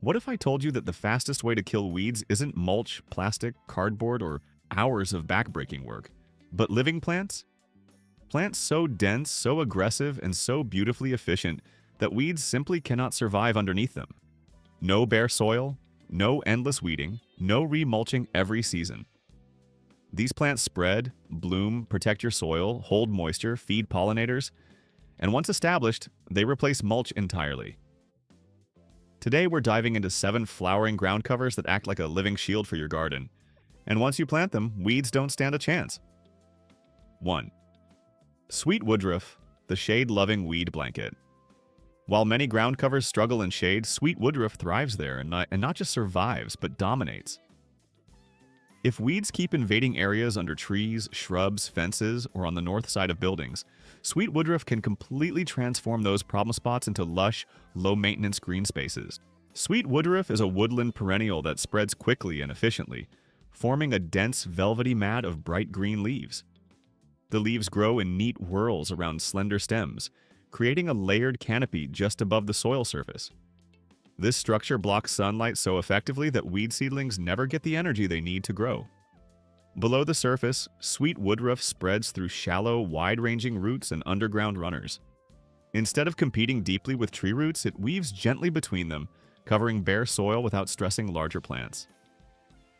What if I told you that the fastest way to kill weeds isn't mulch, plastic, cardboard, or hours of backbreaking work, but living plants? Plants so dense, so aggressive, and so beautifully efficient that weeds simply cannot survive underneath them. No bare soil, no endless weeding, no remulching every season. These plants spread, bloom, protect your soil, hold moisture, feed pollinators, and once established, they replace mulch entirely. Today we're diving into 7 flowering ground covers that act like a living shield for your garden. And once you plant them, weeds don't stand a chance. 1. Sweet woodruff, the shade-loving weed blanket. While many ground covers struggle in shade, sweet woodruff thrives there and not just survives, but dominates. If weeds keep invading areas under trees, shrubs, fences, or on the north side of buildings, sweet woodruff can completely transform those problem spots into lush, low-maintenance green spaces. Sweet woodruff is a woodland perennial that spreads quickly and efficiently, forming a dense, velvety mat of bright green leaves. The leaves grow in neat whorls around slender stems, creating a layered canopy just above the soil surface. This structure blocks sunlight so effectively that weed seedlings never get the energy they need to grow. Below the surface, sweet woodruff spreads through shallow, wide-ranging roots and underground runners. Instead of competing deeply with tree roots, it weaves gently between them, covering bare soil without stressing larger plants.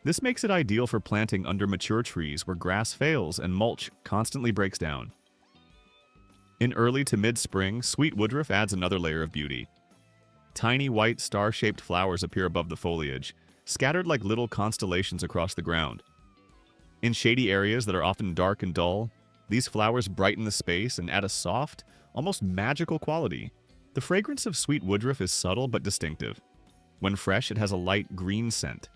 This makes it ideal for planting under mature trees where grass fails and mulch constantly breaks down. In early to mid-spring, sweet woodruff adds another layer of beauty. Tiny white star-shaped flowers appear above the foliage, scattered like little constellations across the ground. In shady areas that are often dark and dull, these flowers brighten the space and add a soft, almost magical quality. The fragrance of sweet woodruff is subtle but distinctive. When fresh, it has a light green scent.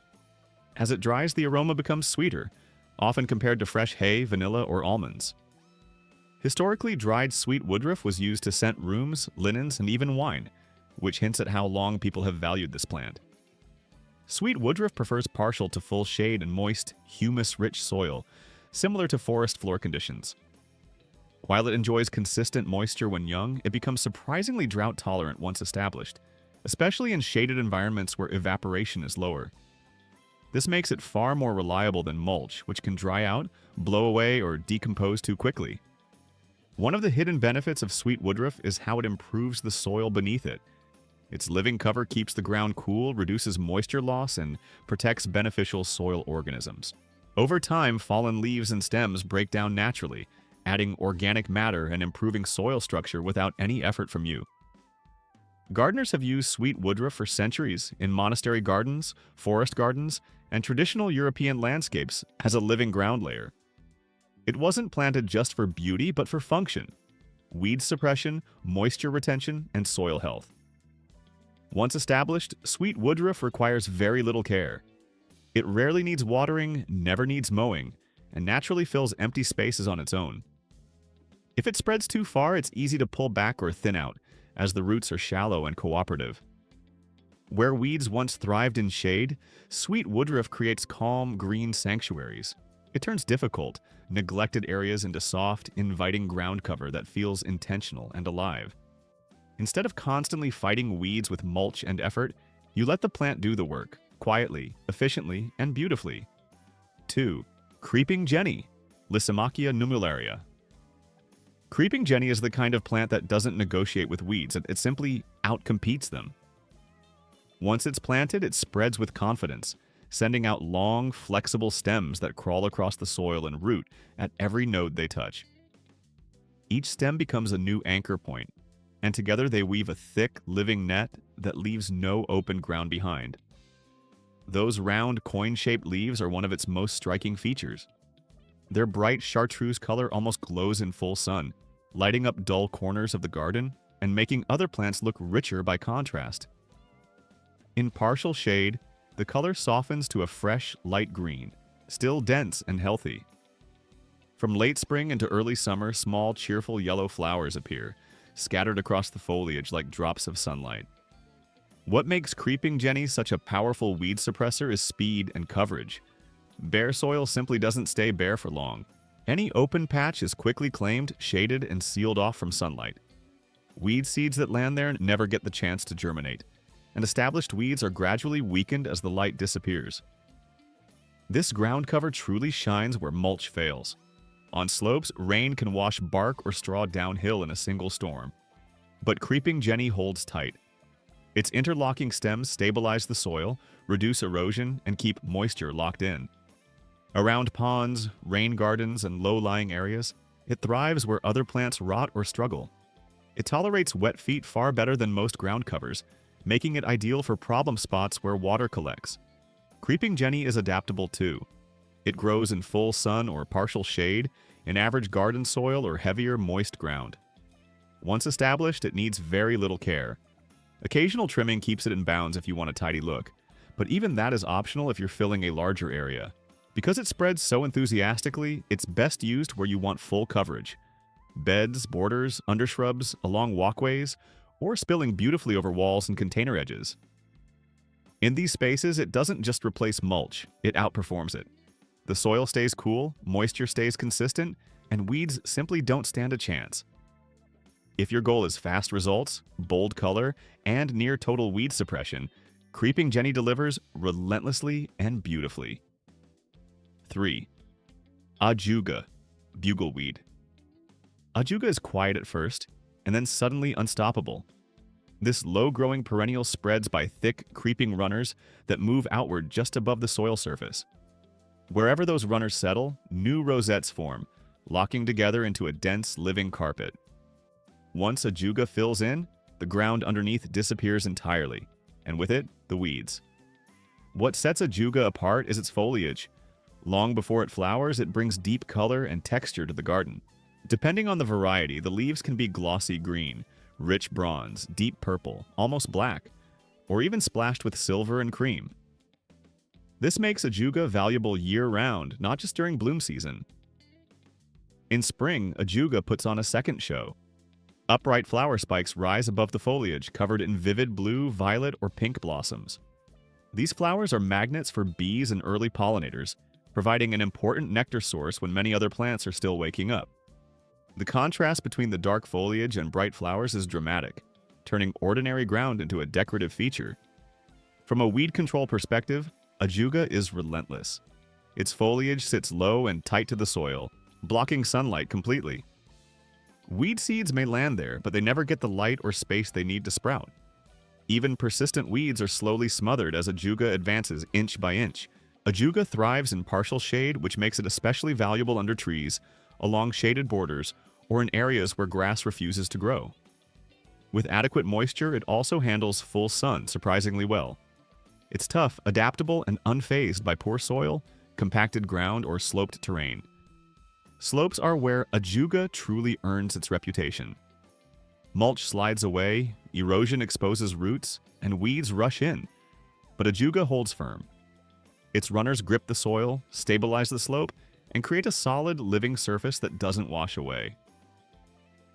As it dries, the aroma becomes sweeter, often compared to fresh hay, vanilla, or almonds. Historically, dried sweet woodruff was used to scent rooms, linens, and even wine, which hints at how long people have valued this plant. Sweet woodruff prefers partial to full shade and moist, humus-rich soil, similar to forest floor conditions. While it enjoys consistent moisture when young, it becomes surprisingly drought-tolerant once established, especially in shaded environments where evaporation is lower. This makes it far more reliable than mulch, which can dry out, blow away, or decompose too quickly. One of the hidden benefits of sweet woodruff is how it improves the soil beneath it. Its living cover keeps the ground cool, reduces moisture loss, and protects beneficial soil organisms. Over time, fallen leaves and stems break down naturally, adding organic matter and improving soil structure without any effort from you. Gardeners have used sweet woodruff for centuries in monastery gardens, forest gardens, and traditional European landscapes as a living ground layer. It wasn't planted just for beauty, but for function: weed suppression, moisture retention, and soil health. Once established, sweet woodruff requires very little care. It rarely needs watering, never needs mowing, and naturally fills empty spaces on its own. If it spreads too far, it's easy to pull back or thin out, as the roots are shallow and cooperative. Where weeds once thrived in shade, sweet woodruff creates calm, green sanctuaries. It turns difficult, neglected areas into soft, inviting ground cover that feels intentional and alive. Instead of constantly fighting weeds with mulch and effort, you let the plant do the work, quietly, efficiently, and beautifully. 2. Creeping Jenny, Lysimachia nummularia. Creeping Jenny is the kind of plant that doesn't negotiate with weeds, it simply outcompetes them. Once it's planted, it spreads with confidence, sending out long, flexible stems that crawl across the soil and root at every node they touch. Each stem becomes a new anchor point, and together they weave a thick, living net that leaves no open ground behind. Those round, coin-shaped leaves are one of its most striking features. Their bright chartreuse color almost glows in full sun, lighting up dull corners of the garden and making other plants look richer by contrast. In partial shade, the color softens to a fresh, light green, still dense and healthy. From late spring into early summer, small, cheerful yellow flowers appear, scattered across the foliage like drops of sunlight. What makes Creeping Jenny such a powerful weed suppressor is speed and coverage. Bare soil simply doesn't stay bare for long. Any open patch is quickly claimed, shaded, and sealed off from sunlight. Weed seeds that land there never get the chance to germinate, and established weeds are gradually weakened as the light disappears. This ground cover truly shines where mulch fails. On slopes, rain can wash bark or straw downhill in a single storm. But creeping jenny holds tight. Its interlocking stems stabilize the soil, reduce erosion, and keep moisture locked in. Around ponds, rain gardens, and low-lying areas, it thrives where other plants rot or struggle. It tolerates wet feet far better than most ground covers, making it ideal for problem spots where water collects. Creeping jenny is adaptable too. It grows in full sun or partial shade, in average garden soil or heavier, moist ground. Once established, it needs very little care. Occasional trimming keeps it in bounds if you want a tidy look, but even that is optional if you're filling a larger area. Because it spreads so enthusiastically, it's best used where you want full coverage. Beds, borders, undershrubs, along walkways, or spilling beautifully over walls and container edges. In these spaces, it doesn't just replace mulch, it outperforms it. The soil stays cool, moisture stays consistent, and weeds simply don't stand a chance. If your goal is fast results, bold color, and near total weed suppression, creeping jenny delivers relentlessly and beautifully. 3. Ajuga, bugleweed. Ajuga is quiet at first, and then suddenly unstoppable. This low-growing perennial spreads by thick, creeping runners that move outward just above the soil surface. Wherever those runners settle, new rosettes form, locking together into a dense, living carpet. Once ajuga fills in, the ground underneath disappears entirely, and with it, the weeds. What sets ajuga apart is its foliage. Long before it flowers, it brings deep color and texture to the garden. Depending on the variety, the leaves can be glossy green, rich bronze, deep purple, almost black, or even splashed with silver and cream. This makes ajuga valuable year-round, not just during bloom season. In spring, ajuga puts on a second show. Upright flower spikes rise above the foliage, covered in vivid blue, violet, or pink blossoms. These flowers are magnets for bees and early pollinators, providing an important nectar source when many other plants are still waking up. The contrast between the dark foliage and bright flowers is dramatic, turning ordinary ground into a decorative feature. From a weed control perspective, ajuga is relentless. Its foliage sits low and tight to the soil, blocking sunlight completely. Weed seeds may land there, but they never get the light or space they need to sprout. Even persistent weeds are slowly smothered as ajuga advances inch by inch. Ajuga thrives in partial shade, which makes it especially valuable under trees, along shaded borders, or in areas where grass refuses to grow. With adequate moisture, it also handles full sun surprisingly well. It's tough, adaptable, and unfazed by poor soil, compacted ground, or sloped terrain. Slopes are where ajuga truly earns its reputation. Mulch slides away, erosion exposes roots, and weeds rush in, but ajuga holds firm. Its runners grip the soil, stabilize the slope, and create a solid, living surface that doesn't wash away.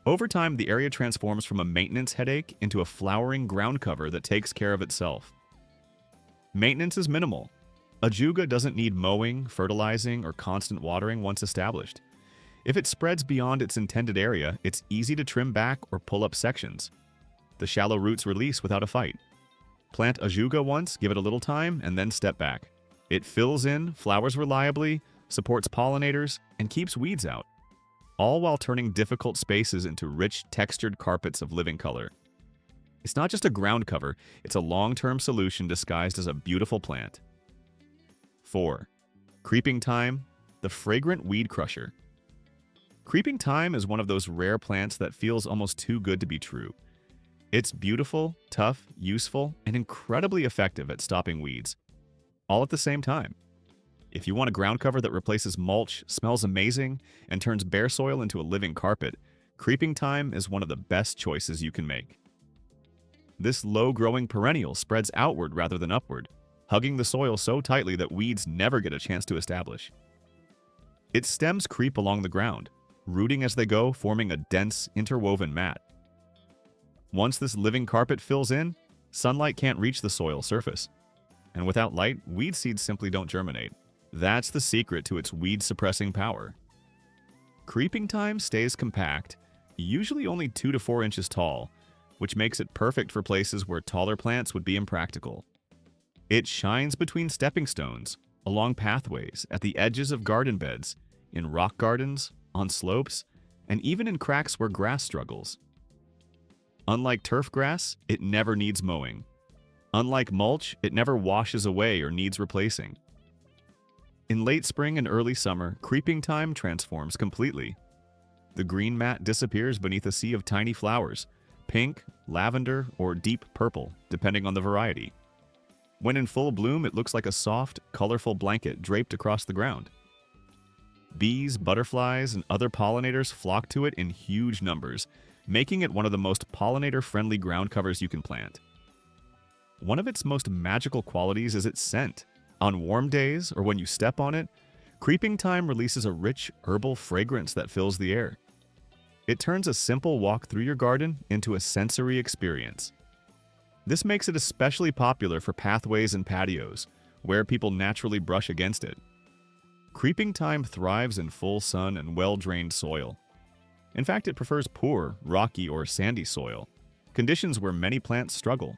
Over time, the area transforms from a maintenance headache into a flowering ground cover that takes care of itself. Maintenance is minimal. Ajuga doesn't need mowing, fertilizing, or constant watering once established. If it spreads beyond its intended area, it's easy to trim back or pull up sections. The shallow roots release without a fight. Plant ajuga once, give it a little time, and then step back. It fills in, flowers reliably, supports pollinators, and keeps weeds out, all while turning difficult spaces into rich, textured carpets of living color. It's not just a ground cover, it's a long-term solution disguised as a beautiful plant. 4. Creeping thyme, the fragrant weed crusher. Creeping thyme is one of those rare plants that feels almost too good to be true. It's beautiful, tough, useful, and incredibly effective at stopping weeds, all at the same time. If you want a ground cover that replaces mulch, smells amazing, and turns bare soil into a living carpet, creeping thyme is one of the best choices you can make. This low-growing perennial spreads outward rather than upward, hugging the soil so tightly that weeds never get a chance to establish. Its stems creep along the ground, rooting as they go, forming a dense, interwoven mat. Once this living carpet fills in, sunlight can't reach the soil surface. And without light, weed seeds simply don't germinate. That's the secret to its weed-suppressing power. Creeping thyme stays compact, usually only 2 to 4 inches tall, which makes it perfect for places where taller plants would be impractical. It shines between stepping stones, along pathways, at the edges of garden beds, in rock gardens, on slopes, and even in cracks where grass struggles. Unlike turf grass, it never needs mowing. Unlike mulch, it never washes away or needs replacing. In late spring and early summer, creeping thyme transforms completely. The green mat disappears beneath a sea of tiny flowers, pink, lavender, or deep purple, depending on the variety. When in full bloom, it looks like a soft, colorful blanket draped across the ground. Bees, butterflies, and other pollinators flock to it in huge numbers, making it one of the most pollinator-friendly ground covers you can plant. One of its most magical qualities is its scent. On warm days, or when you step on it, creeping thyme releases a rich, herbal fragrance that fills the air. It turns a simple walk through your garden into a sensory experience. This makes it especially popular for pathways and patios, where people naturally brush against it. Creeping thyme thrives in full sun and well-drained soil. In fact, it prefers poor, rocky, or sandy soil, conditions where many plants struggle.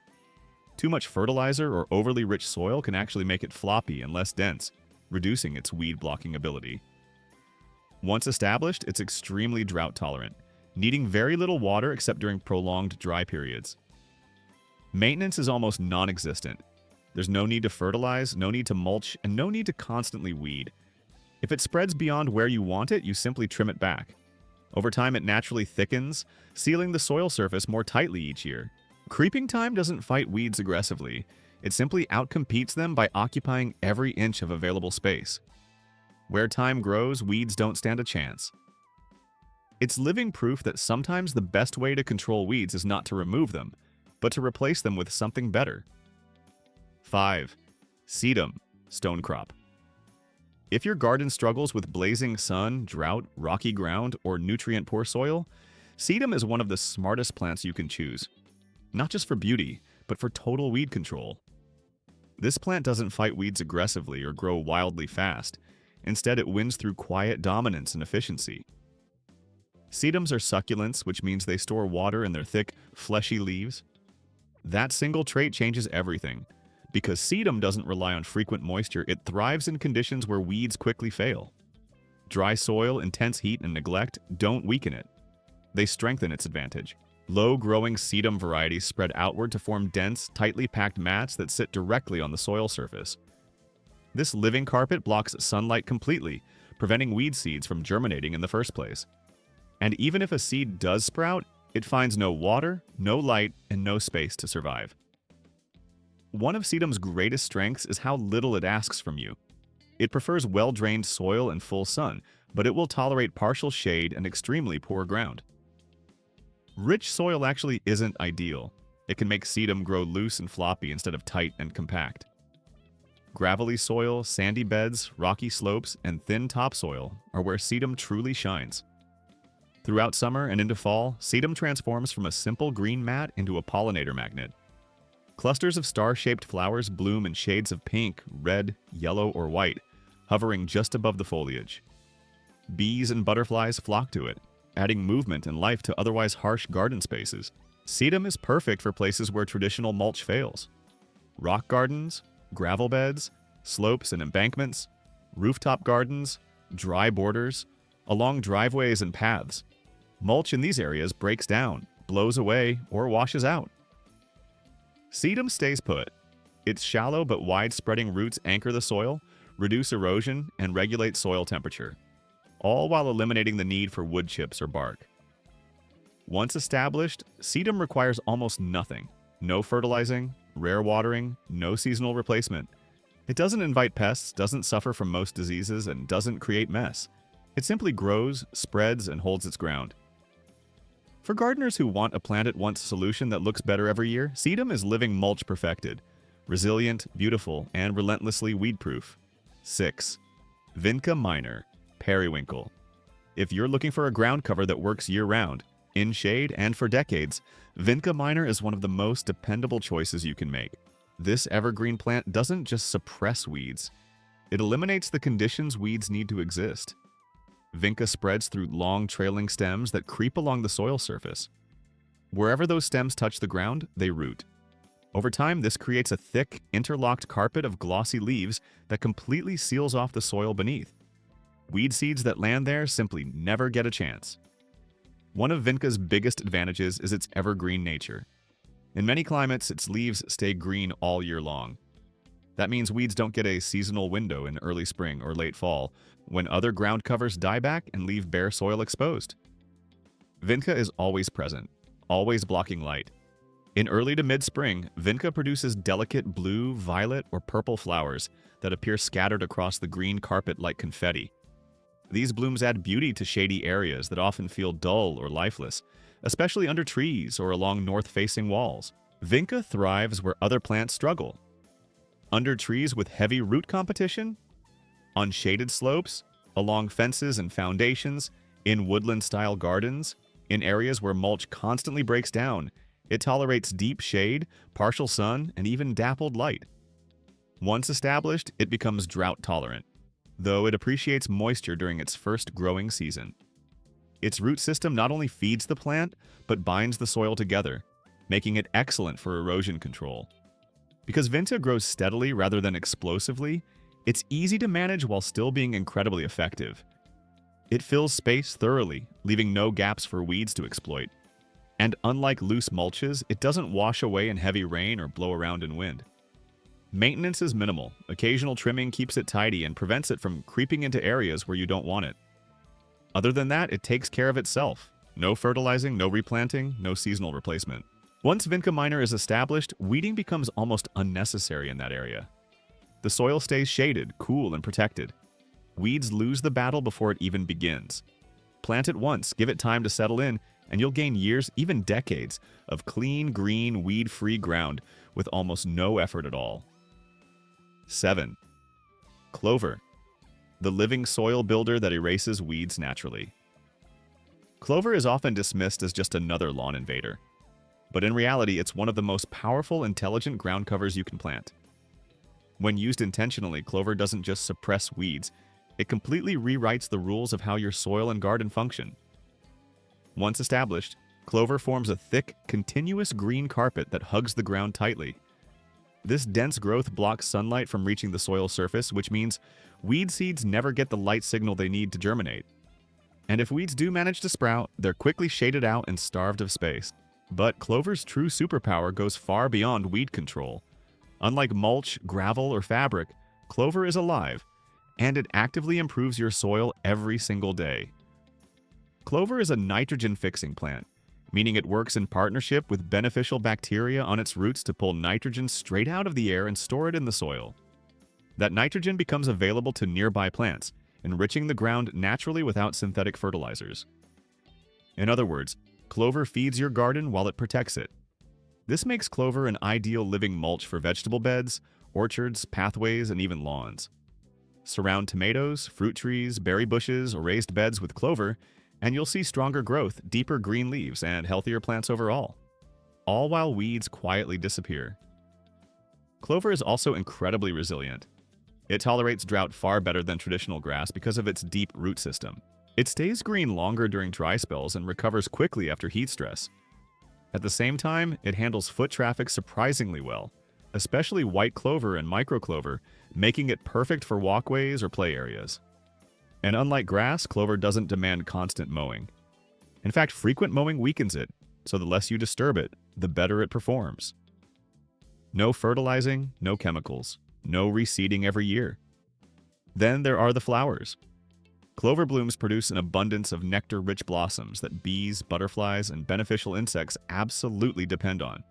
Too much fertilizer or overly rich soil can actually make it floppy and less dense, reducing its weed-blocking ability. Once established, it's extremely drought-tolerant, needing very little water except during prolonged dry periods. Maintenance is almost non-existent. There's no need to fertilize, no need to mulch, and no need to constantly weed. If it spreads beyond where you want it, you simply trim it back. Over time, it naturally thickens, sealing the soil surface more tightly each year. Creeping thyme doesn't fight weeds aggressively. It simply outcompetes them by occupying every inch of available space. Where thyme grows, weeds don't stand a chance. It's living proof that sometimes the best way to control weeds is not to remove them, but to replace them with something better. 5. Sedum, stonecrop. If your garden struggles with blazing sun, drought, rocky ground, or nutrient-poor soil, sedum is one of the smartest plants you can choose. Not just for beauty, but for total weed control. This plant doesn't fight weeds aggressively or grow wildly fast. Instead, it wins through quiet dominance and efficiency. Sedums are succulents, which means they store water in their thick, fleshy leaves. That single trait changes everything. Because sedum doesn't rely on frequent moisture, it thrives in conditions where weeds quickly fail. Dry soil, intense heat, and neglect don't weaken it. They strengthen its advantage. Low-growing sedum varieties spread outward to form dense, tightly packed mats that sit directly on the soil surface. This living carpet blocks sunlight completely, preventing weed seeds from germinating in the first place. And even if a seed does sprout, it finds no water, no light, and no space to survive. One of sedum's greatest strengths is how little it asks from you. It prefers well-drained soil and full sun, but it will tolerate partial shade and extremely poor ground. Rich soil actually isn't ideal. It can make sedum grow loose and floppy instead of tight and compact. Gravelly soil, sandy beds, rocky slopes, and thin topsoil are where sedum truly shines. Throughout summer and into fall, sedum transforms from a simple green mat into a pollinator magnet. Clusters of star-shaped flowers bloom in shades of pink, red, yellow, or white, hovering just above the foliage. Bees and butterflies flock to it, adding movement and life to otherwise harsh garden spaces. Sedum is perfect for places where traditional mulch fails. Rock gardens, gravel beds, slopes and embankments, rooftop gardens, dry borders, along driveways and paths. Mulch in these areas breaks down, blows away, or washes out. Sedum stays put. Its shallow but wide-spreading roots anchor the soil, reduce erosion, and regulate soil temperature, all while eliminating the need for wood chips or bark. Once established, sedum requires almost nothing. No fertilizing, rare watering, no seasonal replacement. It doesn't invite pests, doesn't suffer from most diseases, and doesn't create mess. It simply grows, spreads, and holds its ground. For gardeners who want a plant-at-once solution that looks better every year, sedum is living mulch perfected. Resilient, beautiful, and relentlessly weed-proof. 6. Vinca minor, Periwinkle. If you're looking for a ground cover that works year-round, in shade, and for decades, Vinca minor is one of the most dependable choices you can make. This evergreen plant doesn't just suppress weeds. It eliminates the conditions weeds need to exist. Vinca spreads through long trailing stems that creep along the soil surface. Wherever those stems touch the ground, they root. Over time, this creates a thick, interlocked carpet of glossy leaves that completely seals off the soil beneath. Weed seeds that land there simply never get a chance. One of Vinca's biggest advantages is its evergreen nature. In many climates, its leaves stay green all year long. That means weeds don't get a seasonal window in early spring or late fall, when other ground covers die back and leave bare soil exposed. Vinca is always present, always blocking light. In early to mid-spring, Vinca produces delicate blue, violet, or purple flowers that appear scattered across the green carpet like confetti. These blooms add beauty to shady areas that often feel dull or lifeless, especially under trees or along north-facing walls. Vinca thrives where other plants struggle. Under trees with heavy root competition, on shaded slopes, along fences and foundations, in woodland-style gardens, in areas where mulch constantly breaks down, it tolerates deep shade, partial sun, and even dappled light. Once established, it becomes drought-tolerant, though it appreciates moisture during its first growing season. Its root system not only feeds the plant, but binds the soil together, making it excellent for erosion control. Because Vinca grows steadily rather than explosively, it's easy to manage while still being incredibly effective. It fills space thoroughly, leaving no gaps for weeds to exploit. And unlike loose mulches, it doesn't wash away in heavy rain or blow around in wind. Maintenance is minimal. Occasional trimming keeps it tidy and prevents it from creeping into areas where you don't want it. Other than that, it takes care of itself. No fertilizing, no replanting, no seasonal replacement. Once Vinca minor is established, weeding becomes almost unnecessary in that area. The soil stays shaded, cool, and protected. Weeds lose the battle before it even begins. Plant it once, give it time to settle in, and you'll gain years, even decades, of clean, green, weed-free ground with almost no effort at all. 7. Clover, the living soil builder that erases weeds naturally. Clover is often dismissed as just another lawn invader, but in reality, it's one of the most powerful, intelligent ground covers you can plant. When used intentionally, clover doesn't just suppress weeds, it completely rewrites the rules of how your soil and garden function. Once established, clover forms a thick, continuous green carpet that hugs the ground tightly. This dense growth blocks sunlight from reaching the soil surface, which means weed seeds never get the light signal they need to germinate. And if weeds do manage to sprout, they're quickly shaded out and starved of space. But clover's true superpower goes far beyond weed control. Unlike mulch, gravel, or fabric, clover is alive, and it actively improves your soil every single day. Clover is a nitrogen-fixing plant, meaning it works in partnership with beneficial bacteria on its roots to pull nitrogen straight out of the air and store it in the soil. That nitrogen becomes available to nearby plants, enriching the ground naturally without synthetic fertilizers. In other words, clover feeds your garden while it protects it. This makes clover an ideal living mulch for vegetable beds, orchards, pathways, and even lawns. Surround tomatoes, fruit trees, berry bushes, or raised beds with clover, and you'll see stronger growth, deeper green leaves, and healthier plants overall, all while weeds quietly disappear. Clover is also incredibly resilient. It tolerates drought far better than traditional grass because of its deep root system. It stays green longer during dry spells and recovers quickly after heat stress. At the same time, it handles foot traffic surprisingly well, especially white clover and microclover, making it perfect for walkways or play areas. And unlike grass, clover doesn't demand constant mowing. In fact, frequent mowing weakens it, so the less you disturb it, the better it performs. No fertilizing, no chemicals, no reseeding every year. Then there are the flowers. Clover blooms produce an abundance of nectar-rich blossoms that bees, butterflies, and beneficial insects absolutely depend on.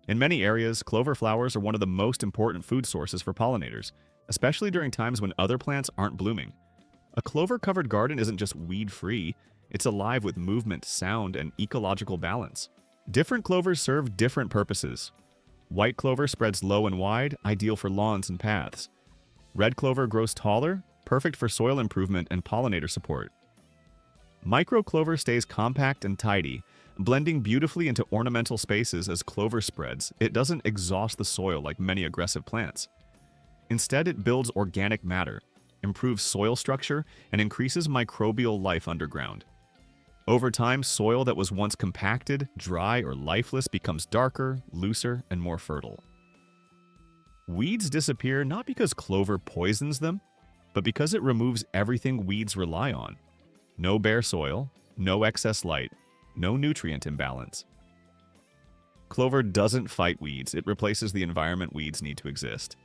In many areas, clover flowers are one of the most important food sources for pollinators, especially during times when other plants aren't blooming. A clover-covered garden isn't just weed-free, it's alive with movement, sound, and ecological balance. Different clovers serve different purposes. White clover spreads low and wide, ideal for lawns and paths. Red clover grows taller, perfect for soil improvement and pollinator support. Micro clover stays compact and tidy, blending beautifully into ornamental spaces as clover spreads. It doesn't exhaust the soil like many aggressive plants. Instead, it builds organic matter, improves soil structure, and increases microbial life underground. Over time, soil that was once compacted, dry, or lifeless becomes darker, looser, and more fertile. Weeds disappear not because clover poisons them, but because it removes everything weeds rely on. No bare soil, no excess light, no nutrient imbalance. Clover doesn't fight weeds, it replaces the environment weeds need to exist.